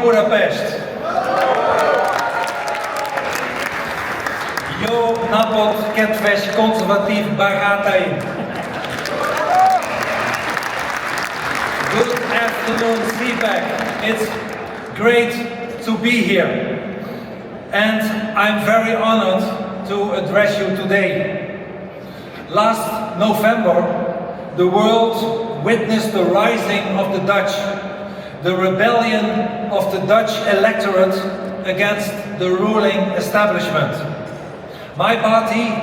Budapest. Jó napot, kedves konzervatív barátaim. Good afternoon, CPAC. It's great to be here. And I'm very honored to address you today. Last November, the world witnessed the rising of the Dutch, the rebellion of the Dutch electorate against the ruling establishment. My party,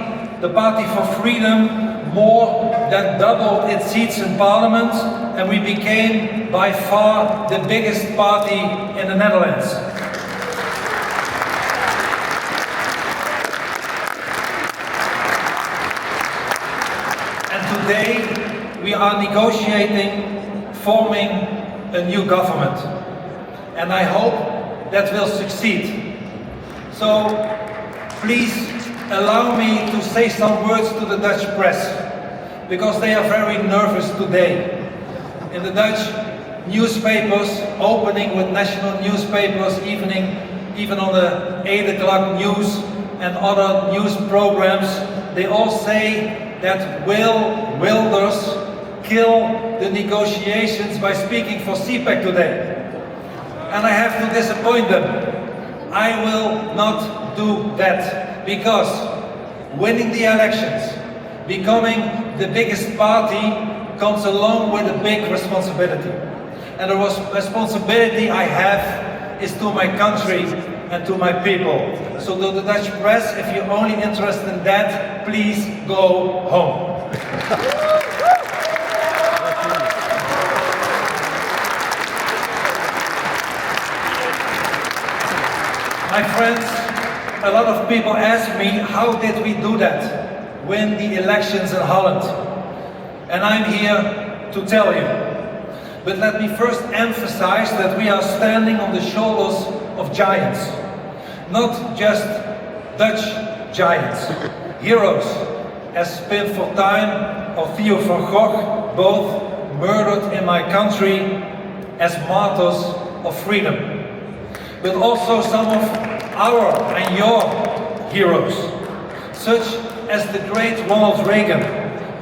the Party for Freedom, more than doubled its seats in parliament, and we became by far the biggest party in the Netherlands. And today we are negotiating forming a new government, and I hope that will succeed. So please allow me to say some words to the Dutch press, because they are very nervous today. In the Dutch newspapers, opening with national newspapers, even on the 8 o'clock news and other news programs, they all say that Wilders kill the negotiations by speaking for CPAC today. And I have to disappoint them. I will not do that, because winning the elections, becoming the biggest party, comes along with a big responsibility. And the responsibility I have is to my country and to my people. So to the Dutch press, if you're only interested in that, please go home. My friends, a lot of people ask me, how did we do that? Win the elections in Holland? And I'm here to tell you. But let me first emphasize that we are standing on the shoulders of giants. Not just Dutch giants. Heroes, as Pim Fortuyn or Theo van Gogh, both murdered in my country as martyrs of freedom. But also some of our and your heroes, such as the great Ronald Reagan,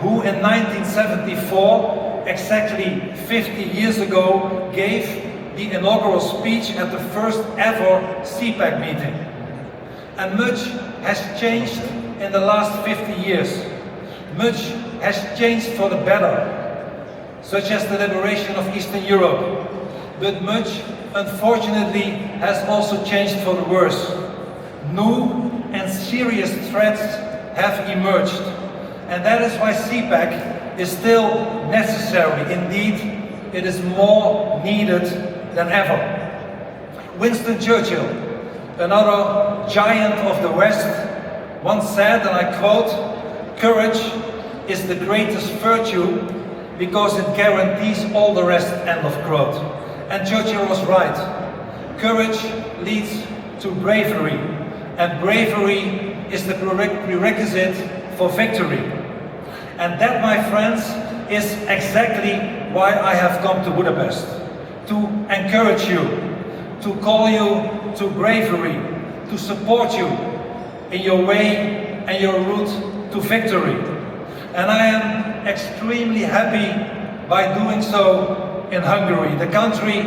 who in 1974, exactly 50 years ago, gave the inaugural speech at the first ever CPAC meeting. And much has changed in the last 50 years. Much has changed for the better, such as the liberation of Eastern Europe. But much, unfortunately, has also changed for the worse. New and serious threats have emerged. And that is why CPAC is still necessary. Indeed, it is more needed than ever. Winston Churchill, another giant of the West, once said, and I quote, "Courage is the greatest virtue because it guarantees all the rest," end of quote. And Churchill was right. Courage leads to bravery, and bravery is the prerequisite for victory. And that, my friends, is exactly why I have come to Budapest. To encourage you, to call you to bravery, to support you in your way and your route to victory. And I am extremely happy by doing so in Hungary, the country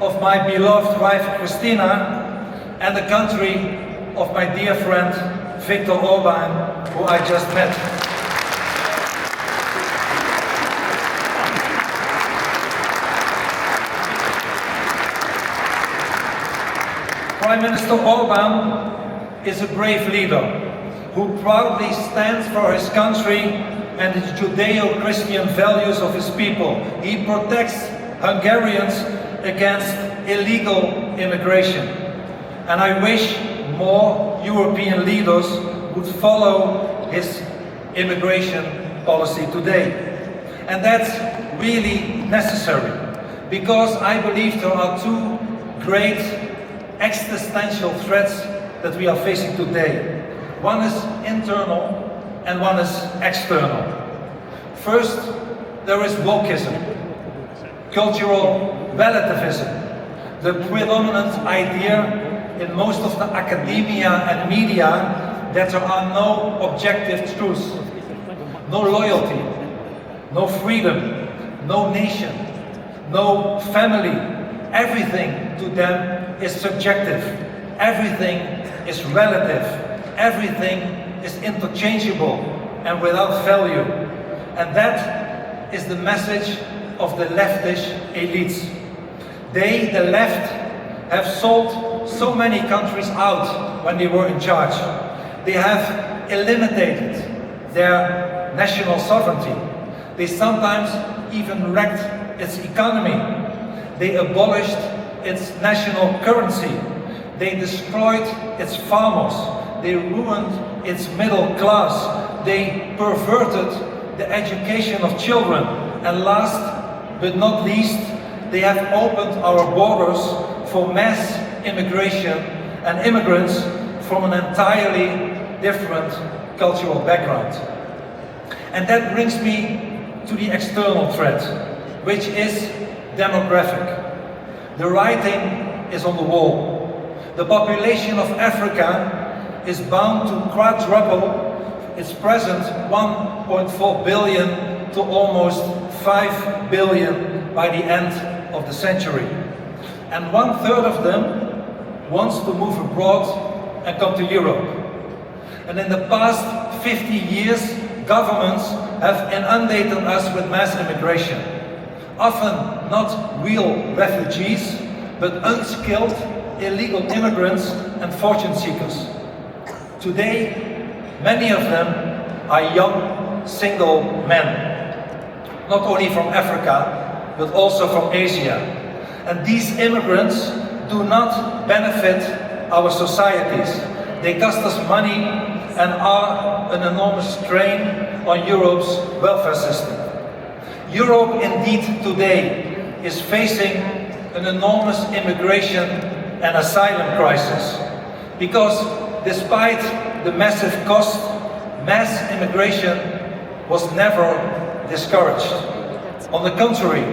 of my beloved wife Christina, and the country of my dear friend Viktor Orbán, who I just met. Prime Minister Orbán is a brave leader who proudly stands for his country and the Judeo-Christian values of his people. He protects Hungarians against illegal immigration. And I wish more European leaders would follow his immigration policy today. And that's really necessary, because I believe there are two great existential threats that we are facing today. One is internal and one is external. First, there is wokeism, cultural relativism, the predominant idea in most of the academia and media that there are no objective truths, no loyalty, no freedom, no nation, no family. Everything to them is subjective, everything is relative, everything is interchangeable and without value. And that is the message of the leftist elites. They, the left, have sold so many countries out when they were in charge. They have eliminated their national sovereignty. They sometimes even wrecked its economy. They abolished its national currency. They destroyed its farmers. They ruined its middle class. They perverted the education of children. And last but not least, they have opened our borders for mass immigration and immigrants from an entirely different cultural background. And that brings me to the external threat, which is demographic. The writing is on the wall. The population of Africa is bound to quadruple its present 1.4 billion to almost 5 billion by the end of the century. And 1/3 of them wants to move abroad and come to Europe. And in the past 50 years, governments have inundated us with mass immigration. Often not real refugees, but unskilled illegal immigrants and fortune seekers. Today, many of them are young, single men, not only from Africa, but also from Asia. And these immigrants do not benefit our societies. They cost us money and are an enormous strain on Europe's welfare system. Europe indeed today is facing an enormous immigration and asylum crisis, because despite the massive cost, mass immigration was never discouraged. On the contrary,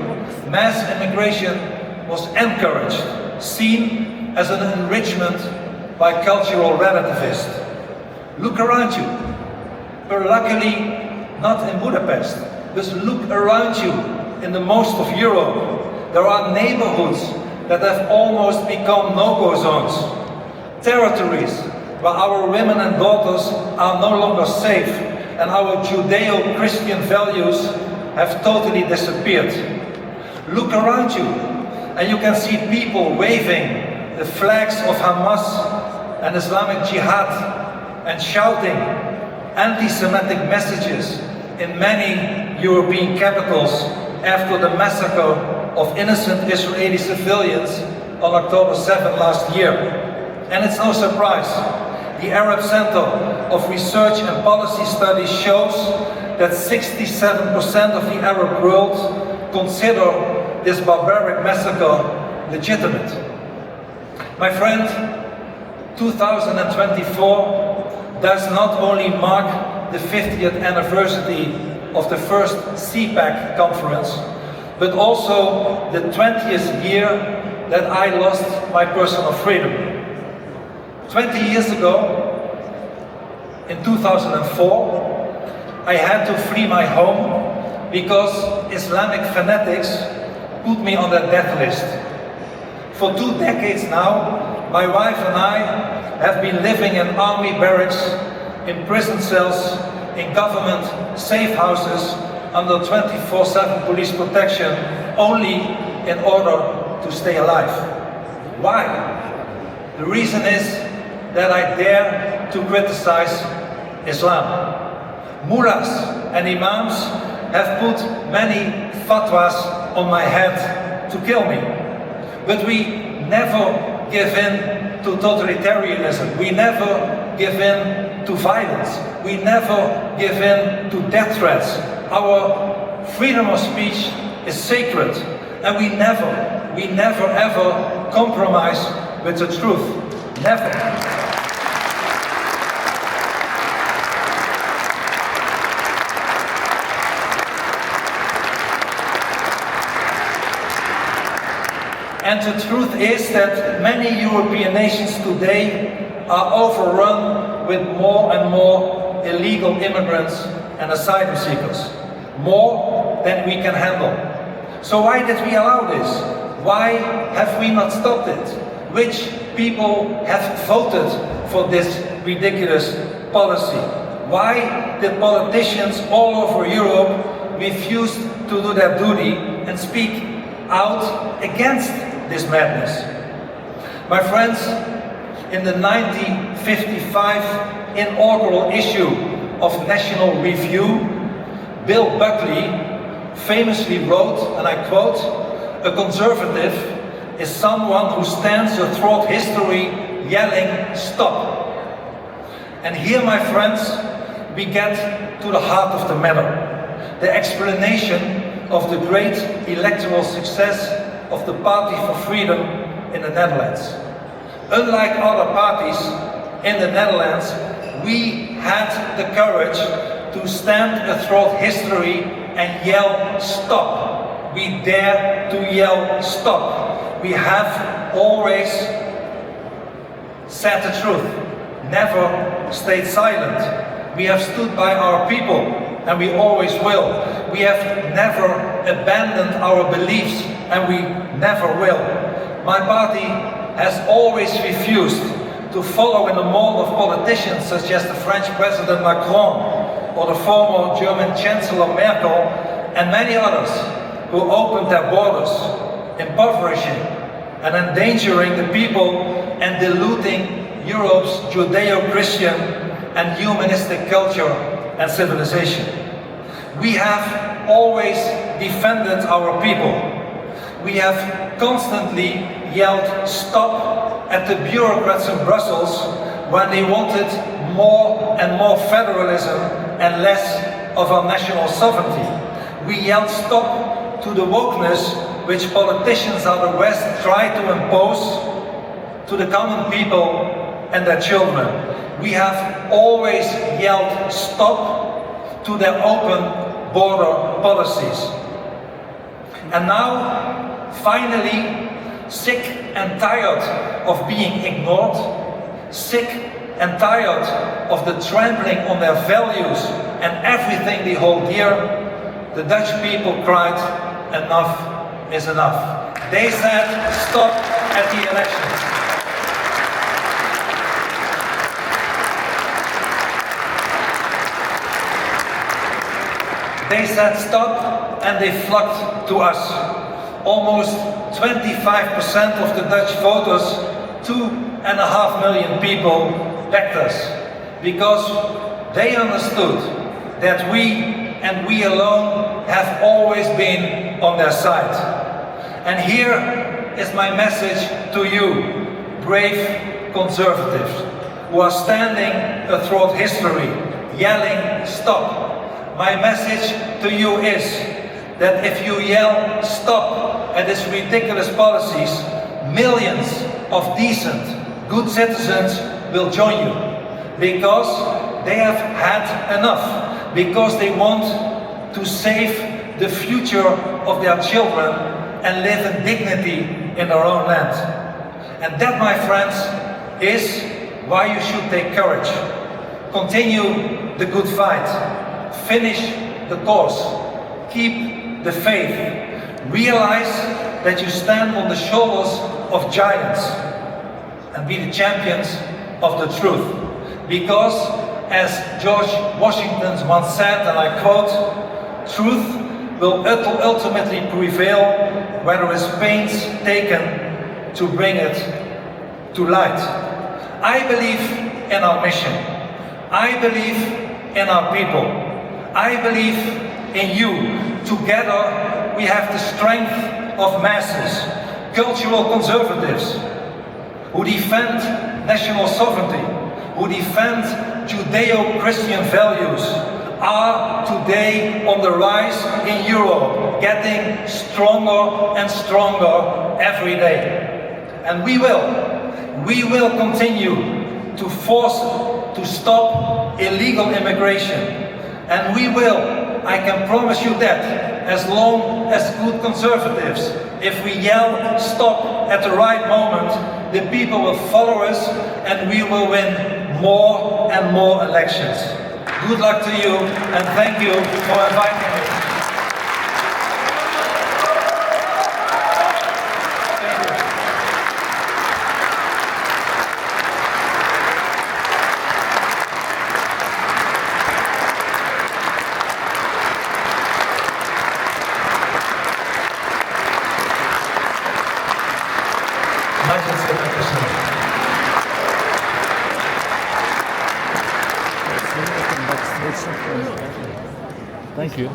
mass immigration was encouraged, seen as an enrichment by cultural relativists. Look around you. We're luckily not in Budapest, but look around you in the most of Europe. There are neighborhoods that have almost become no-go zones. Territories where our women and daughters are no longer safe, and our Judeo-Christian values have totally disappeared. Look around you, and you can see people waving the flags of Hamas and Islamic Jihad and shouting anti-Semitic messages in many European capitals after the massacre of innocent Israeli civilians on October 7 last year. And it's no surprise. The Arab Center of Research and Policy Studies shows that 67% of the Arab world consider this barbaric massacre legitimate. My friend, 2024 does not only mark the 50th anniversary of the first CPAC conference, but also the 20th year that I lost my personal freedom. 20 years ago, in 2004, I had to flee my home because Islamic fanatics put me on their death list. For 2 decades now, my wife and I have been living in army barracks, in prison cells, in government safe houses, under 24/7 police protection, only in order to stay alive. Why? The reason is that I dare to criticize Islam. Mullahs and imams have put many fatwas on my head to kill me. But we never give in to totalitarianism. We never give in to violence. We never give in to death threats. Our freedom of speech is sacred, and we never ever compromise with the truth. Never. And the truth is that many European nations today are overrun with more and more illegal immigrants and asylum seekers. More than we can handle. So why did we allow this? Why have we not stopped it? Which people have voted for this ridiculous policy? Why did politicians all over Europe refuse to do their duty and speak out against this madness? My friends, in the 1955 inaugural issue of National Review, Bill Buckley famously wrote, and I quote, "A conservative is someone who stands throughout history yelling, 'Stop!'" And here, my friends, we get to the heart of the matter. The explanation of the great electoral success of the Party for Freedom in the Netherlands. Unlike other parties in the Netherlands, we had the courage to stand throughout history and yell, "Stop!" We dare to yell, "Stop!" We have always said the truth, never stayed silent. We have stood by our people, and we always will. We have never abandoned our beliefs, and we never will. My party has always refused to follow in the mold of politicians such as the French President Macron or the former German Chancellor Merkel and many others who opened their borders, impoverishing and endangering the people and diluting Europe's Judeo-Christian and humanistic culture and civilization. We have always defended our people. We have constantly yelled "Stop" at the bureaucrats in Brussels when they wanted more and more federalism and less of our national sovereignty. We yelled "Stop" to the wokeness which politicians out of the West try to impose to the common people and their children. We have always yelled "Stop" to their open border policies. And now, finally, sick and tired of being ignored, sick and tired of the trampling on their values and everything they hold dear, the Dutch people cried, "Enough is enough." They said stop at the elections. They said stop, and they flocked to us. Almost 25% of the Dutch voters, 2.5 million people, backed us, because they understood that we and we alone have always been on their side. And here is my message to you, brave conservatives, who are standing throughout history, yelling "Stop." My message to you is that if you yell "Stop" at these ridiculous policies, millions of decent, good citizens will join you, because they have had enough, because they want to save the future of their children and live in dignity in their own land. And that, my friends, is why you should take courage. Continue the good fight. Finish the course. Keep the faith. Realize that you stand on the shoulders of giants, and be the champions of the truth. Because, as George Washington once said, and I quote, "Truth will ultimately prevail where there is pains taken to bring it to light." I believe in our mission. I believe in our people. I believe in you. Together we have the strength of masses, cultural conservatives who defend national sovereignty, who defend Judeo-Christian values, are today on the rise in Europe, getting stronger and stronger every day. And we will continue to force to stop illegal immigration. And we will, I can promise you that, as long as good conservatives, if we yell "Stop" at the right moment, the people will follow us and we will win more and more elections. Good luck to you and thank you for inviting me. Thank you.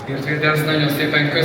Geert Wilders, nagyon szépen köszönöm.